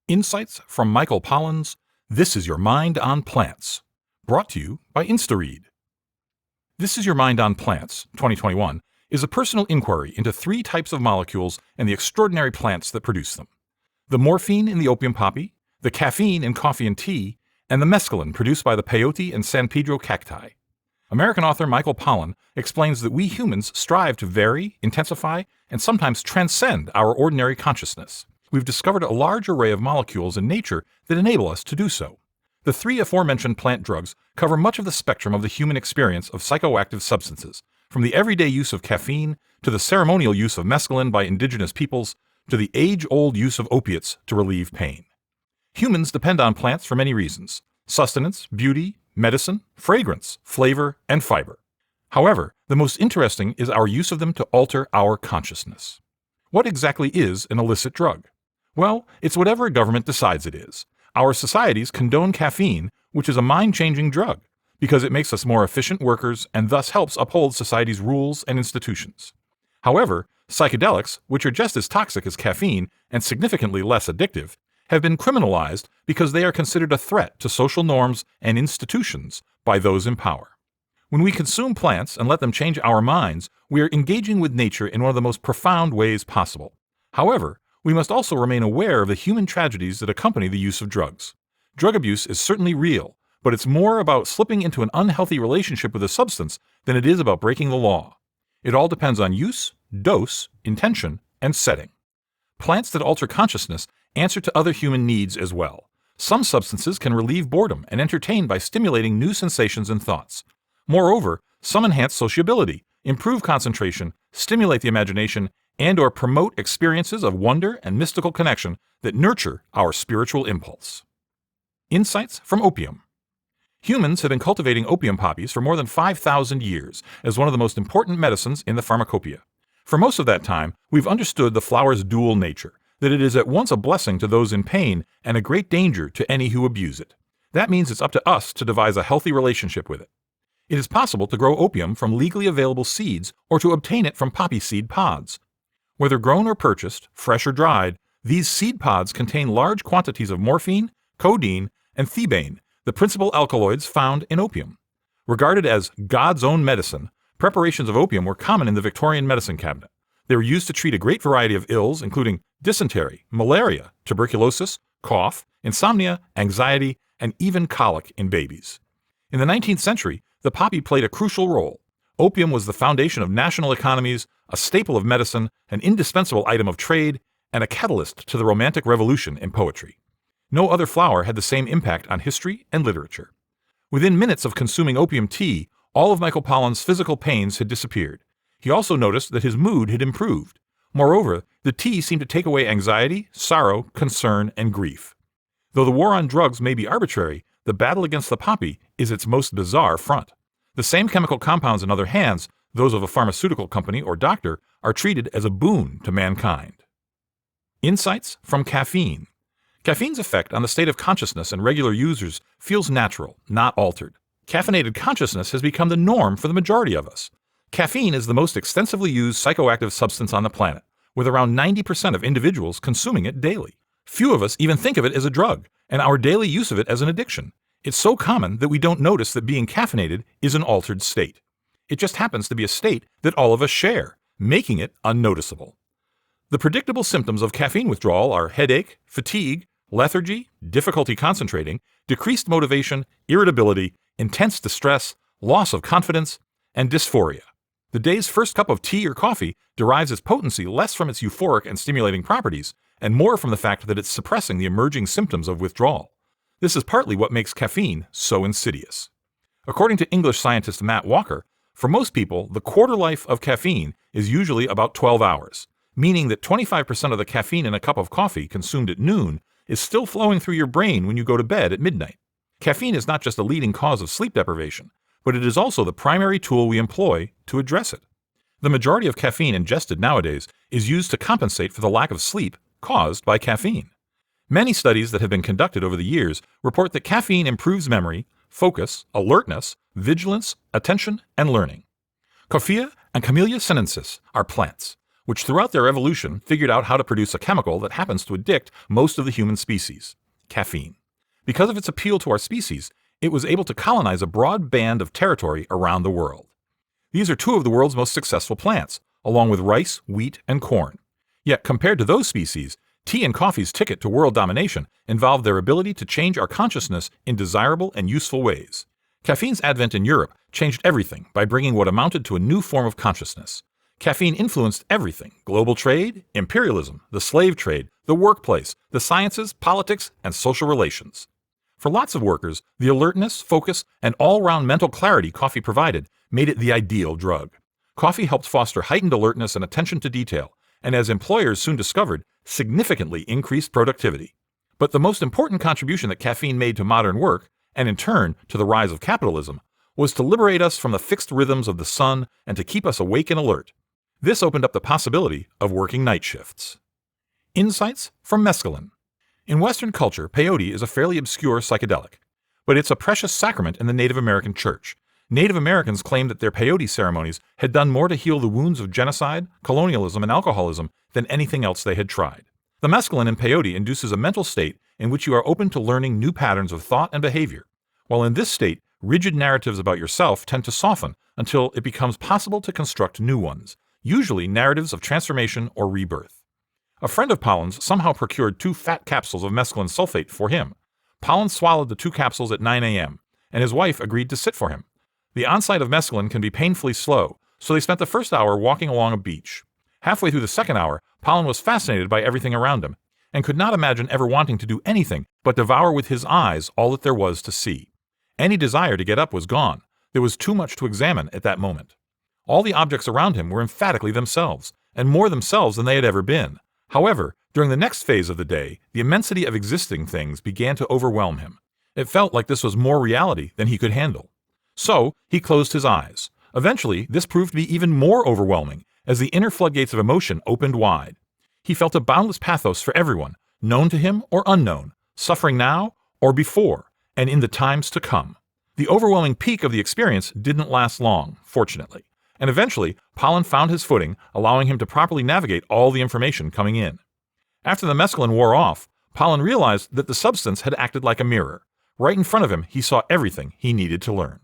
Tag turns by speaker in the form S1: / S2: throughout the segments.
S1: Insights from Michael Pollan's This Is Your Mind on Plants, brought to you by InstaRead. This Is Your Mind on Plants, 2021, is a personal inquiry into three types of molecules and the extraordinary plants that produce them: the morphine in the opium poppy, the caffeine in coffee and tea, and the mescaline produced by the peyote and San Pedro cacti. American author Michael Pollan explains that we humans strive to vary, intensify, and sometimes transcend our ordinary consciousness. We've discovered a large array of molecules in nature that enable us to do so. The three aforementioned plant drugs cover much of the spectrum of the human experience of psychoactive substances, from the everyday use of caffeine to the ceremonial use of mescaline by indigenous peoples to the age-old use of opiates to relieve pain. Humans depend on plants for many reasons: sustenance, beauty, medicine, fragrance, flavor, and fiber. However, the most interesting is our use of them to alter our consciousness. What exactly is an illicit drug? Well, it's whatever a government decides it is. Our societies condone caffeine, which is a mind-changing drug, because it makes us more efficient workers and thus helps uphold society's rules and institutions. However, psychedelics, which are just as toxic as caffeine and significantly less addictive, have been criminalized because they are considered a threat to social norms and institutions by those in power. When we consume plants and let them change our minds, we are engaging with nature in one of the most profound ways possible. However, we must also remain aware of the human tragedies that accompany the use of drugs. Drug abuse is certainly real, but it's more about slipping into an unhealthy relationship with a substance than it is about breaking the law. It all depends on use, dose, intention, and setting. Plants that alter consciousness answer to other human needs as well. Some substances can relieve boredom and entertain by stimulating new sensations and thoughts. Moreover, some enhance sociability, improve concentration, stimulate the imagination, and/or promote experiences of wonder and mystical connection that nurture our spiritual impulse. Insights from opium. Humans have been cultivating opium poppies for more than 5,000 years as one of the most important medicines in the pharmacopoeia. For most of that time, we've understood the flower's dual nature, that it is at once a blessing to those in pain and a great danger to any who abuse it. That means it's up to us to devise a healthy relationship with it. It is possible to grow opium from legally available seeds or to obtain it from poppy seed pods. Whether grown or purchased, fresh or dried, these seed pods contain large quantities of morphine, codeine, and thebaine, the principal alkaloids found in opium. Regarded as God's own medicine, preparations of opium were common in the Victorian medicine cabinet. They were used to treat a great variety of ills, including dysentery, malaria, tuberculosis, cough, insomnia, anxiety, and even colic in babies. In the 19th century, the poppy played a crucial role. Opium was the foundation of national economies, a staple of medicine, an indispensable item of trade, and a catalyst to the Romantic Revolution in poetry. No other flower had the same impact on history and literature. Within minutes of consuming opium tea, all of Michael Pollan's physical pains had disappeared. He also noticed that his mood had improved. Moreover, the tea seemed to take away anxiety, sorrow, concern, and grief. Though the war on drugs may be arbitrary, the battle against the poppy is its most bizarre front. The same chemical compounds in other hands, those of a pharmaceutical company or doctor, are treated as a boon to mankind. Insights from caffeine. Caffeine's effect on the state of consciousness in regular users feels natural, not altered. Caffeinated consciousness has become the norm for the majority of us. Caffeine is the most extensively used psychoactive substance on the planet, with around 90% of individuals consuming it daily. Few of us even think of it as a drug, and our daily use of it as an addiction. It's so common that we don't notice that being caffeinated is an altered state. It just happens to be a state that all of us share, making it unnoticeable. The predictable symptoms of caffeine withdrawal are headache, fatigue, lethargy, difficulty concentrating, decreased motivation, irritability, intense distress, loss of confidence, and dysphoria. The day's first cup of tea or coffee derives its potency less from its euphoric and stimulating properties, and more from the fact that it's suppressing the emerging symptoms of withdrawal. This is partly what makes caffeine so insidious. According to English scientist Matt Walker, for most people, the quarter life of caffeine is usually about 12 hours, meaning that 25% of the caffeine in a cup of coffee consumed at noon is still flowing through your brain when you go to bed at midnight. Caffeine is not just a leading cause of sleep deprivation, but it is also the primary tool we employ to address it. The majority of caffeine ingested nowadays is used to compensate for the lack of sleep caused by caffeine. Many studies that have been conducted over the years report that caffeine improves memory, focus, alertness, vigilance, attention, and learning. Coffea and Camellia sinensis are plants. which throughout their evolution figured out how to produce a chemical that happens to addict most of the human species, caffeine. Because of its appeal to our species, it was able to colonize a broad band of territory around the world. These are two of the world's most successful plants, along with rice, wheat, and corn. Yet compared to those species, tea and coffee's ticket to world domination involved their ability to change our consciousness in desirable and useful ways. Caffeine's advent in Europe changed everything by bringing what amounted to a new form of consciousness. Caffeine influenced everything: global trade, imperialism, the slave trade, the workplace, the sciences, politics, and social relations. For lots of workers, the alertness, focus, and all-round mental clarity coffee provided made it the ideal drug. Coffee helped foster heightened alertness and attention to detail, and as employers soon discovered, significantly increased productivity. But the most important contribution that caffeine made to modern work, and in turn to the rise of capitalism, was to liberate us from the fixed rhythms of the sun and to keep us awake and alert. This opened up the possibility of working night shifts. Insights from mescaline. In Western culture, peyote is a fairly obscure psychedelic, but it's a precious sacrament in the Native American church. Native Americans claimed that their peyote ceremonies had done more to heal the wounds of genocide, colonialism, and alcoholism than anything else they had tried. The mescaline in peyote induces a mental state in which you are open to learning new patterns of thought and behavior. While in this state, rigid narratives about yourself tend to soften until it becomes possible to construct new ones, usually narratives of transformation or rebirth. A friend of Pollan's somehow procured 2 fat capsules of mescaline sulfate for him. Pollan swallowed the 2 capsules at 9 a.m., and his wife agreed to sit for him. The onset of mescaline can be painfully slow, so they spent the first hour walking along a beach. Halfway through the second hour, Pollan was fascinated by everything around him, and could not imagine ever wanting to do anything but devour with his eyes all that there was to see. Any desire to get up was gone. There was too much to examine at that moment. All the objects around him were emphatically themselves, and more themselves than they had ever been. However, during the next phase of the day, the immensity of existing things began to overwhelm him. It felt like this was more reality than he could handle. So, he closed his eyes. Eventually, this proved to be even more overwhelming, as the inner floodgates of emotion opened wide. He felt a boundless pathos for everyone, known to him or unknown, suffering now or before, and in the times to come. The overwhelming peak of the experience didn't last long, fortunately, and eventually, Pollan found his footing, allowing him to properly navigate all the information coming in. After the mescaline wore off, Pollan realized that the substance had acted like a mirror. Right in front of him, he saw everything he needed to learn.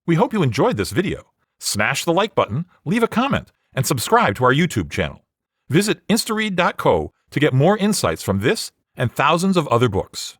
S1: We hope you enjoyed this video. Smash the like button, leave a comment, and subscribe to our YouTube channel. Visit instaread.co to get more insights from this and thousands of other books.